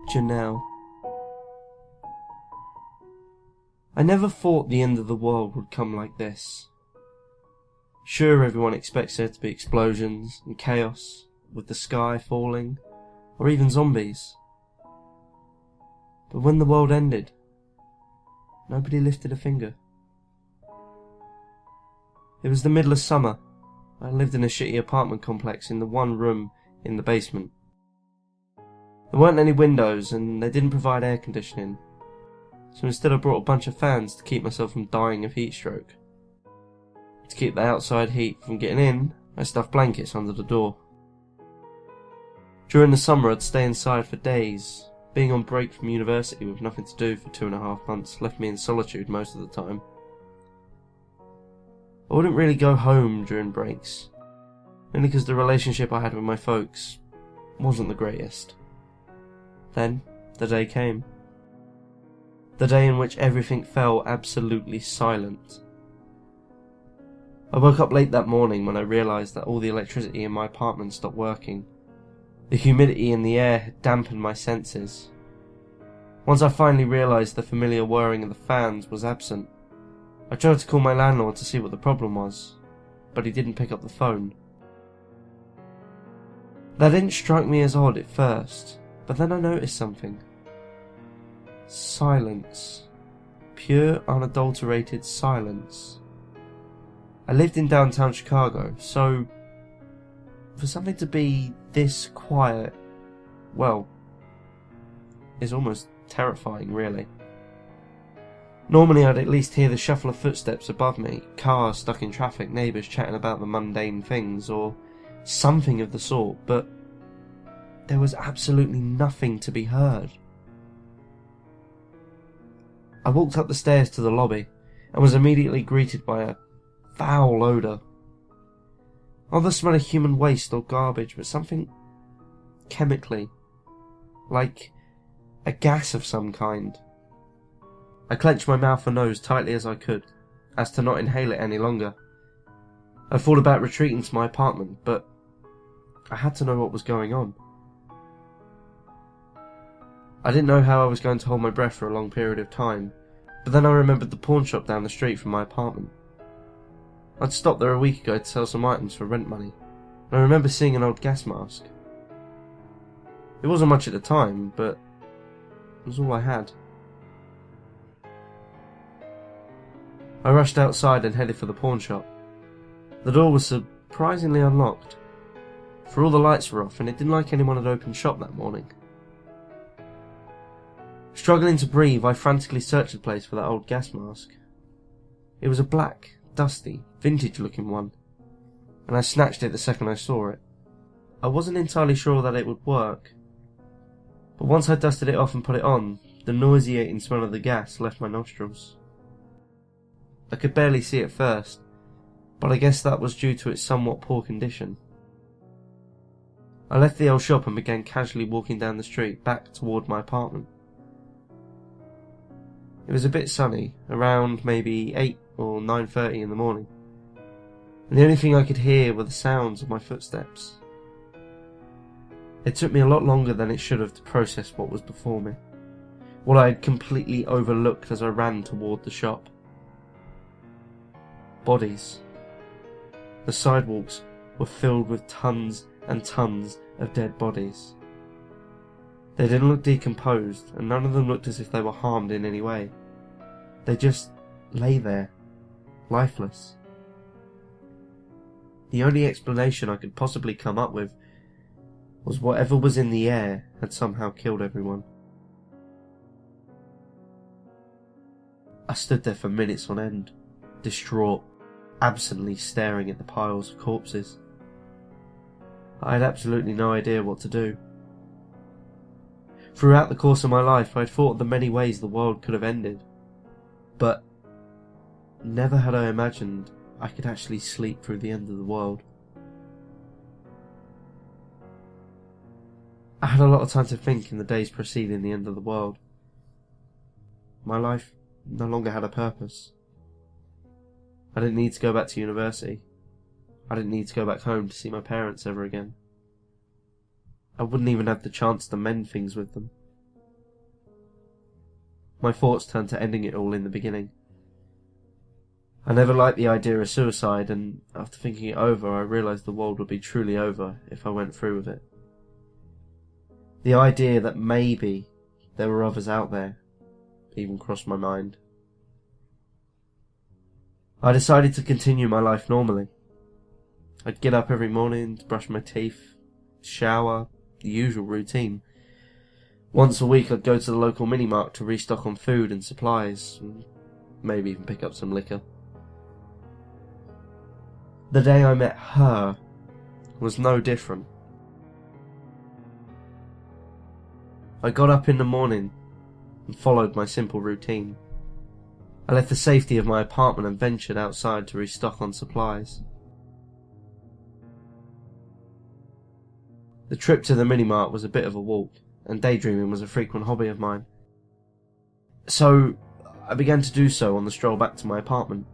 Janelle. I never thought the end of the world would come like this. Sure, everyone expects there to be explosions and chaos, with the sky falling, or even zombies. But when the world ended, nobody lifted a finger. It was the middle of summer. I lived in a shitty apartment complex in the one room in the basement. There weren't any windows and they didn't provide air conditioning, so instead I brought a bunch of fans to keep myself from dying of heat stroke. To keep the outside heat from getting in, I stuffed blankets under the door. During the summer I'd stay inside for days. Being on break from university with nothing to do for 2.5 months left me in solitude most of the time. I wouldn't really go home during breaks, only because the relationship I had with my folks wasn't the greatest. Then, the day came. The day in which everything fell absolutely silent. I woke up late that morning when I realised that all the electricity in my apartment stopped working. The humidity in the air had dampened my senses. Once I finally realised the familiar whirring of the fans was absent, I tried to call my landlord to see what the problem was, but he didn't pick up the phone. That didn't strike me as odd at first, but then I noticed something. Silence. Pure, unadulterated silence. I lived in downtown Chicago, so for something to be this quiet, well, is almost terrifying, really. Normally I'd at least hear the shuffle of footsteps above me, cars stuck in traffic, neighbours chatting about the mundane things, or something of the sort, but there was absolutely nothing to be heard. I walked up the stairs to the lobby, and was immediately greeted by a foul odour. Not the smell of human waste or garbage, but something chemically, like a gas of some kind. I clenched my mouth and nose tightly as I could, as to not inhale it any longer. I thought about retreating to my apartment, but I had to know what was going on. I didn't know how I was going to hold my breath for a long period of time, but then I remembered the pawn shop down the street from my apartment. I'd stopped there a week ago to sell some items for rent money, and I remember seeing an old gas mask. It wasn't much at the time, but it was all I had. I rushed outside and headed for the pawn shop. The door was surprisingly unlocked, for all the lights were off and it didn't like anyone had opened shop that morning. Struggling to breathe, I frantically searched the place for that old gas mask. It was a black, dusty, vintage-looking one, and I snatched it the second I saw it. I wasn't entirely sure that it would work, but once I dusted it off and put it on, the nauseating smell of the gas left my nostrils. I could barely see at first, but I guess that was due to its somewhat poor condition. I left the old shop and began casually walking down the street back toward my apartment. It was a bit sunny, around maybe 8 or 9:30 in the morning, and the only thing I could hear were the sounds of my footsteps. It took me a lot longer than it should have to process what was before me, what I had completely overlooked as I ran toward the shop. Bodies. The sidewalks were filled with tons and tons of dead bodies. They didn't look decomposed, and none of them looked as if they were harmed in any way. They just lay there, lifeless. The only explanation I could possibly come up with was whatever was in the air had somehow killed everyone. I stood there for minutes on end, distraught, absently staring at the piles of corpses. I had absolutely no idea what to do. Throughout the course of my life I had thought of the many ways the world could have ended, but never had I imagined I could actually sleep through the end of the world. I had a lot of time to think in the days preceding the end of the world. My life no longer had a purpose. I didn't need to go back to university. I didn't need to go back home to see my parents ever again. I wouldn't even have the chance to mend things with them. my thoughts turned to ending it all in the beginning. I never liked the idea of suicide, and after thinking it over, I realised the world would be truly over if I went through with it. The idea that maybe there were others out there even crossed my mind. I decided to continue my life normally. I'd get up every morning to brush my teeth, shower, the usual routine. Once a week I'd go to the local mini-mart to restock on food and supplies, and maybe even pick up some liquor. The day I met her was no different. I got up in the morning and followed my simple routine. I left the safety of my apartment and ventured outside to restock on supplies. The trip to the mini-mart was a bit of a walk, and daydreaming was a frequent hobby of mine. So I began to do so on the stroll back to my apartment.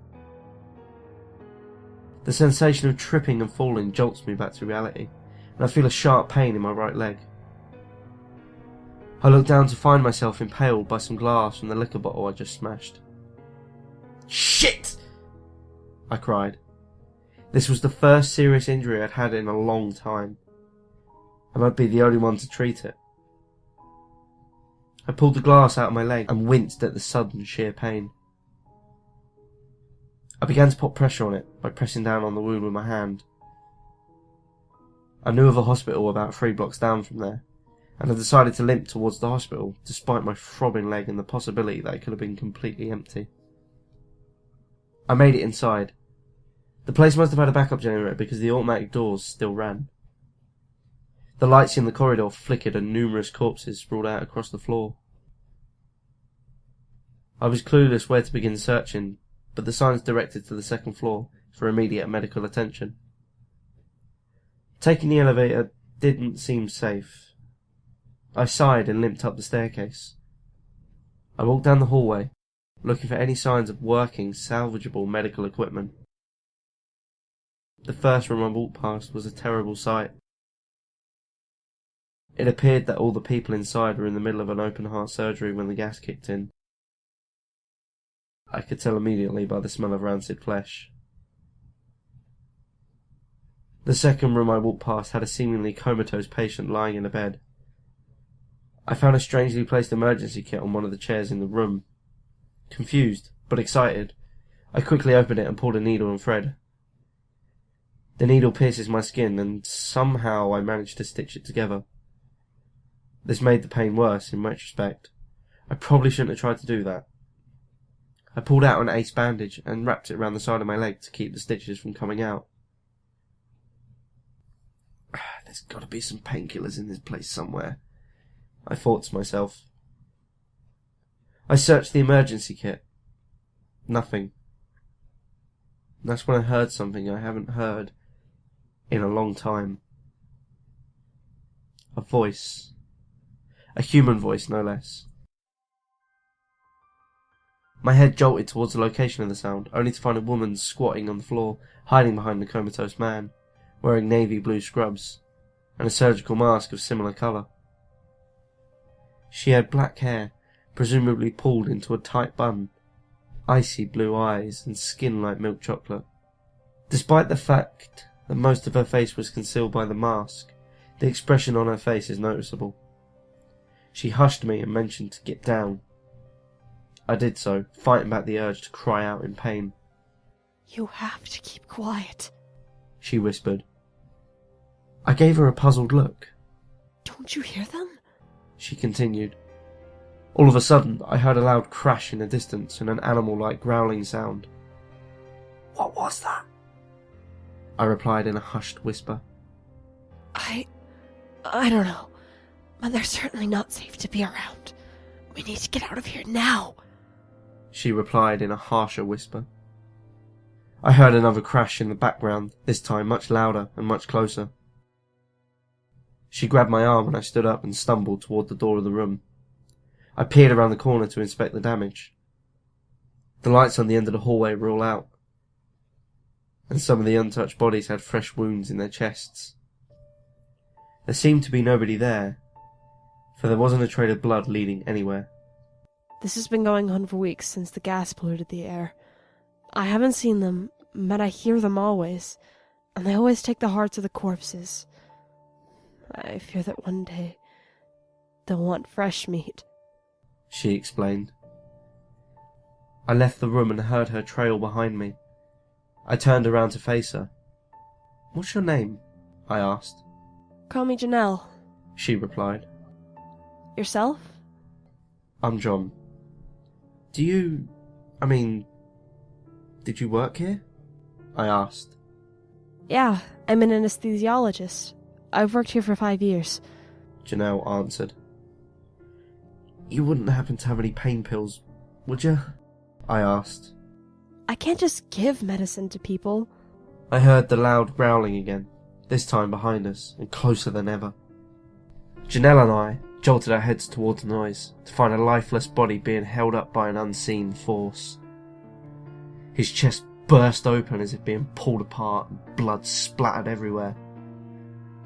The sensation of tripping and falling jolts me back to reality, and I feel a sharp pain in my right leg. I look down to find myself impaled by some glass from the liquor bottle I just smashed. "Shit!" I cried. This was the first serious injury I'd had in a long time, and I'd be the only one to treat it. I pulled the glass out of my leg and winced at the sudden sheer pain. I began to put pressure on it by pressing down on the wound with my hand. I knew of a hospital about 3 blocks down from there, and I decided to limp towards the hospital despite my throbbing leg and the possibility that it could have been completely empty. I made it inside. The place must have had a backup generator because the automatic doors still ran. The lights in the corridor flickered and numerous corpses sprawled out across the floor. I was clueless where to begin searching, but the signs directed to the 2nd floor for immediate medical attention. Taking the elevator didn't seem safe. I sighed and limped up the staircase. I walked down the hallway, looking for any signs of working, salvageable medical equipment. The first room I walked past was a terrible sight. It appeared that all the people inside were in the middle of an open-heart surgery when the gas kicked in. I could tell immediately by the smell of rancid flesh. The second room I walked past had a seemingly comatose patient lying in a bed. I found a strangely placed emergency kit on one of the chairs in the room. Confused, but excited, I quickly opened it and pulled a needle and thread. The needle pierces my skin, and somehow I managed to stitch it together. This made the pain worse, in retrospect. I probably shouldn't have tried to do that. I pulled out an ace bandage and wrapped it around the side of my leg to keep the stitches from coming out. There's got to be some painkillers in this place somewhere, I thought to myself. I searched the emergency kit. Nothing. That's when I heard something I haven't heard in a long time. A voice. A human voice, no less. My head jolted towards the location of the sound, only to find a woman squatting on the floor, hiding behind the comatose man, wearing navy blue scrubs, and a surgical mask of similar colour. She had black hair, presumably pulled into a tight bun, icy blue eyes, and skin like milk chocolate. Despite the fact that most of her face was concealed by the mask, the expression on her face is noticeable. She hushed me and mentioned to get down. I did so, fighting back the urge to cry out in pain. "You have to keep quiet," she whispered. I gave her a puzzled look. "Don't you hear them?" She continued. All of a sudden, I heard a loud crash in the distance and an animal-like growling sound. "What was that?" I replied in a hushed whisper. I don't know, but they're certainly not safe to be around. We need to get out of here now," she replied in a harsher whisper. I heard another crash in the background, this time much louder and much closer. She grabbed my arm and I stood up and stumbled toward the door of the room. I peered around the corner to inspect the damage. The lights on the end of the hallway were all out, and some of the untouched bodies had fresh wounds in their chests. There seemed to be nobody there, for there wasn't a trail of blood leading anywhere. This has been going on for weeks since the gas polluted the air. I haven't seen them, but I hear them always, and they always take the hearts of the corpses. I fear that one day they'll want fresh meat. She explained. I left the room and heard her trail behind me. I turned around to face her. "What's your name?" I asked. Call me Janelle. She replied. Yourself? "I'm John. Did you work here?" I asked. Yeah, I'm an anesthesiologist. I've worked here for 5 years. Janelle answered. "You wouldn't happen to have any pain pills, would you?" I asked. I can't just give medicine to people. I heard the loud growling again, this time behind us, and closer than ever. Janelle and I jolted our heads towards the noise, to find a lifeless body being held up by an unseen force. His chest burst open as if being pulled apart, and blood splattered everywhere.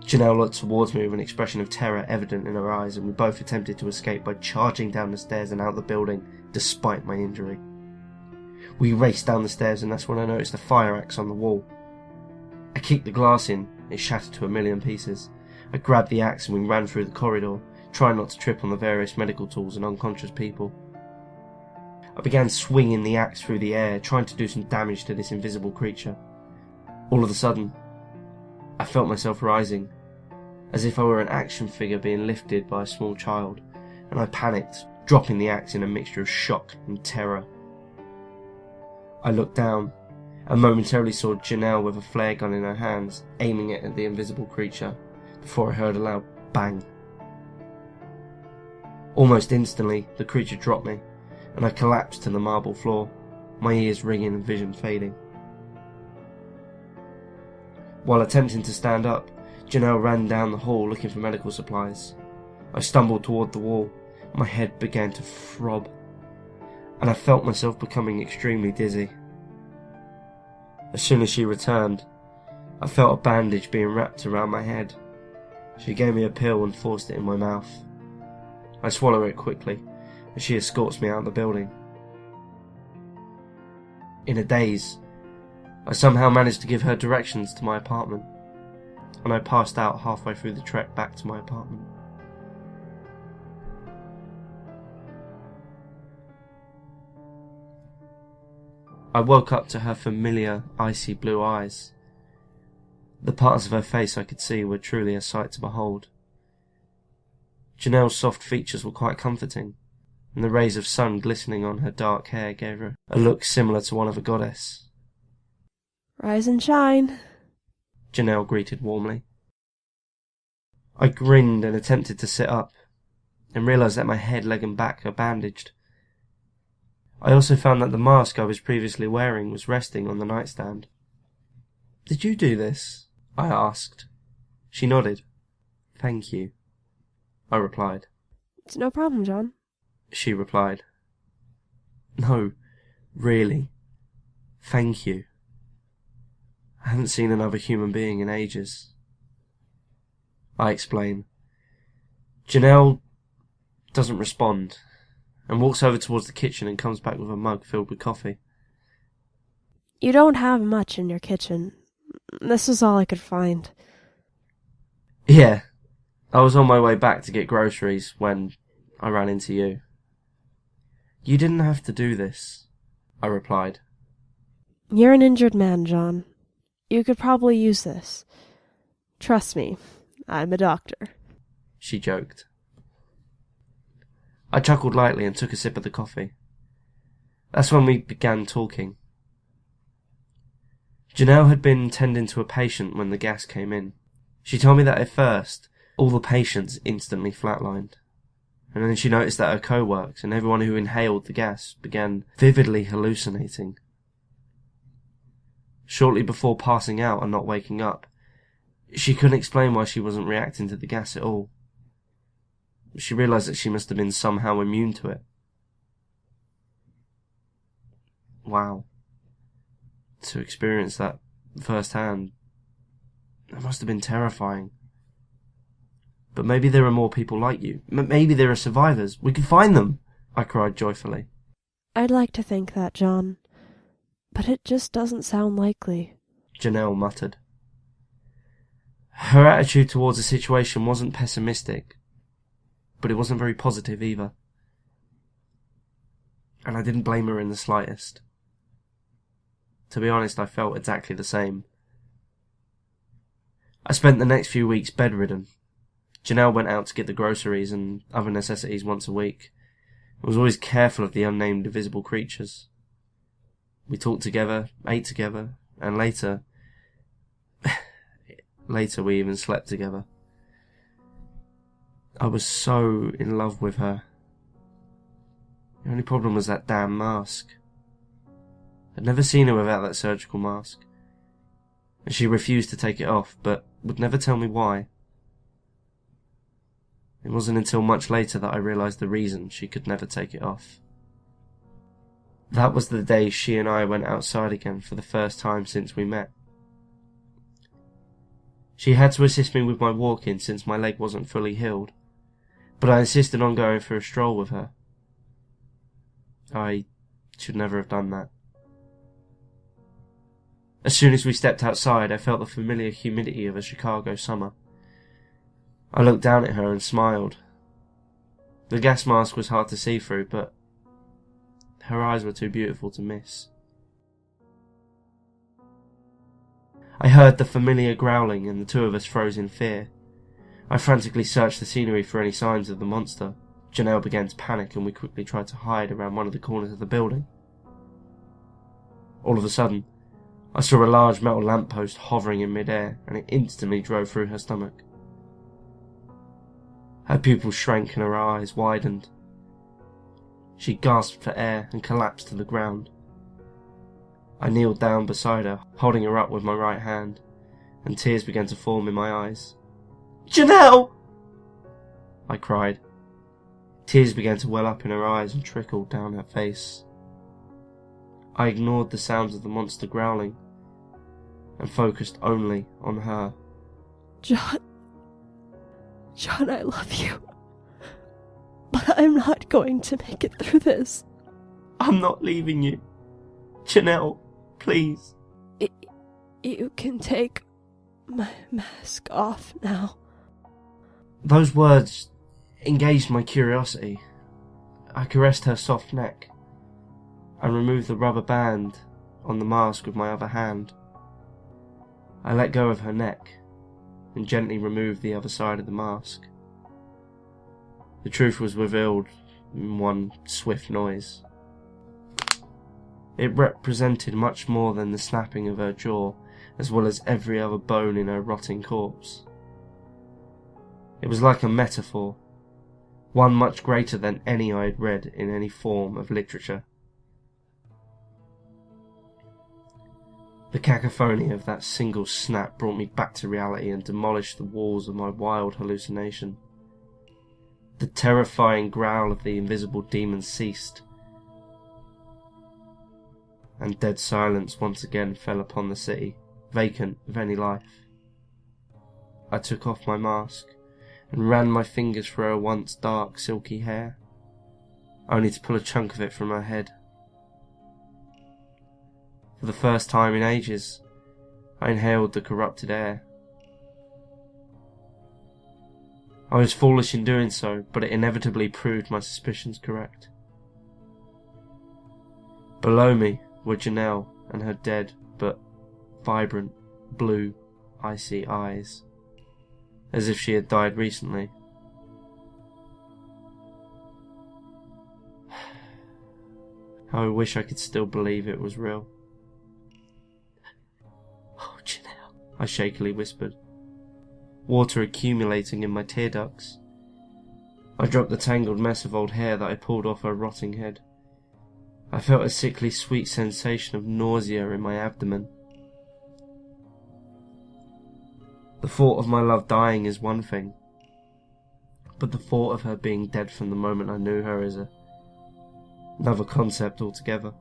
Janelle looked towards me with an expression of terror evident in her eyes, and we both attempted to escape by charging down the stairs and out the building, despite my injury. We raced down the stairs, and that's when I noticed a fire axe on the wall. I kicked the glass in, it shattered to a million pieces. I grabbed the axe and we ran through the corridor, trying not to trip on the various medical tools and unconscious people. I began swinging the axe through the air, trying to do some damage to this invisible creature. All of a sudden, I felt myself rising, as if I were an action figure being lifted by a small child, and I panicked, dropping the axe in a mixture of shock and terror. I looked down, and momentarily saw Janelle with a flare gun in her hands, aiming it at the invisible creature, before I heard a loud bang. Almost instantly, the creature dropped me, and I collapsed to the marble floor, my ears ringing and vision fading. While attempting to stand up, Janelle ran down the hall looking for medical supplies. I stumbled toward the wall, my head began to throb, and I felt myself becoming extremely dizzy. As soon as she returned, I felt a bandage being wrapped around my head. She gave me a pill and forced it in my mouth. I swallow it quickly, as she escorts me out of the building. In a daze, I somehow managed to give her directions to my apartment, and I passed out halfway through the trek back to my apartment. I woke up to her familiar, icy blue eyes. The parts of her face I could see were truly a sight to behold. Janelle's soft features were quite comforting, and the rays of sun glistening on her dark hair gave her a look similar to one of a goddess. Rise and shine, Janelle greeted warmly. I grinned and attempted to sit up, and realised that my head, leg and back are bandaged. I also found that the mask I was previously wearing was resting on the nightstand. "Did you do this?" I asked. She nodded. "Thank you," I replied. It's no problem, John. She replied. "No, really. Thank you. I haven't seen another human being in ages." I explain. Janelle doesn't respond, and walks over towards the kitchen and comes back with a mug filled with coffee. You don't have much in your kitchen. This is all I could find. Yeah, I was on my way back to get groceries when I ran into you. "You didn't have to do this," I replied. You're an injured man, John. You could probably use this. Trust me, I'm a doctor. She joked. I chuckled lightly and took a sip of the coffee. That's when we began talking. Janelle had been tending to a patient when the gas came in. She told me that at first, all the patients instantly flatlined. And then she noticed that her co-workers and everyone who inhaled the gas began vividly hallucinating. Shortly before passing out and not waking up, she couldn't explain why she wasn't reacting to the gas at all. She realised that she must have been somehow immune to it. Wow. To experience that firsthand, that must have been terrifying. But maybe there are more people like you. Maybe there are survivors. We can find them, I cried joyfully. I'd like to think that, John, but it just doesn't sound likely, Janelle muttered. Her attitude towards the situation wasn't pessimistic, but it wasn't very positive either. And I didn't blame her in the slightest. To be honest, I felt exactly the same. I spent the next few weeks bedridden. Janelle went out to get the groceries and other necessities once a week. I was always careful of the unnamed invisible creatures. We talked together, ate together, and later we even slept together. I was so in love with her. The only problem was that damn mask. I'd never seen her without that surgical mask, and she refused to take it off, but would never tell me why. It wasn't until much later that I realised the reason she could never take it off. That was the day she and I went outside again for the first time since we met. She had to assist me with my walking since my leg wasn't fully healed, but I insisted on going for a stroll with her. I should never have done that. As soon as we stepped outside, I felt the familiar humidity of a Chicago summer. I looked down at her and smiled. The gas mask was hard to see through, but her eyes were too beautiful to miss. I heard the familiar growling and the two of us froze in fear. I frantically searched the scenery for any signs of the monster. Janelle began to panic and we quickly tried to hide around one of the corners of the building. All of a sudden, I saw a large metal lamppost hovering in midair and it instantly drove through her stomach. Her pupils shrank and her eyes widened. She gasped for air and collapsed to the ground. I kneeled down beside her, holding her up with my right hand, and tears began to form in my eyes. "Janelle!" I cried. Tears began to well up in her eyes and trickled down her face. I ignored the sounds of the monster growling and focused only on her. John, I love you, but I'm not going to make it through this. I'm not leaving you. Janelle, please. You can take my mask off now. Those words engaged my curiosity. I caressed her soft neck and removed the rubber band on the mask with my other hand. I let go of her neck and gently removed the other side of the mask. The truth was revealed in one swift noise. It represented much more than the snapping of her jaw, as well as every other bone in her rotting corpse. It was like a metaphor, one much greater than any I had read in any form of literature. The cacophony of that single snap brought me back to reality and demolished the walls of my wild hallucination. The terrifying growl of the invisible demon ceased, and dead silence once again fell upon the city, vacant of any life. I took off my mask and ran my fingers through her once dark, silky hair, only to pull a chunk of it from her head. For the first time in ages, I inhaled the corrupted air. I was foolish in doing so, but it inevitably proved my suspicions correct. Below me were Janelle and her dead but vibrant, blue, icy eyes, as if she had died recently. How I wish I could still believe it was real. "Oh, Janelle," I shakily whispered, water accumulating in my tear ducts. I dropped the tangled mess of old hair that I pulled off her rotting head. I felt a sickly sweet sensation of nausea in my abdomen. The thought of my love dying is one thing, but the thought of her being dead from the moment I knew her is another concept altogether.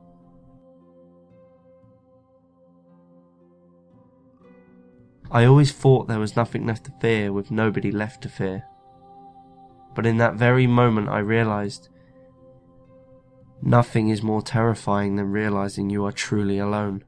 I always thought there was nothing left to fear with nobody left to fear. But in that very moment I realised Nothing is more terrifying than realizing you are truly alone.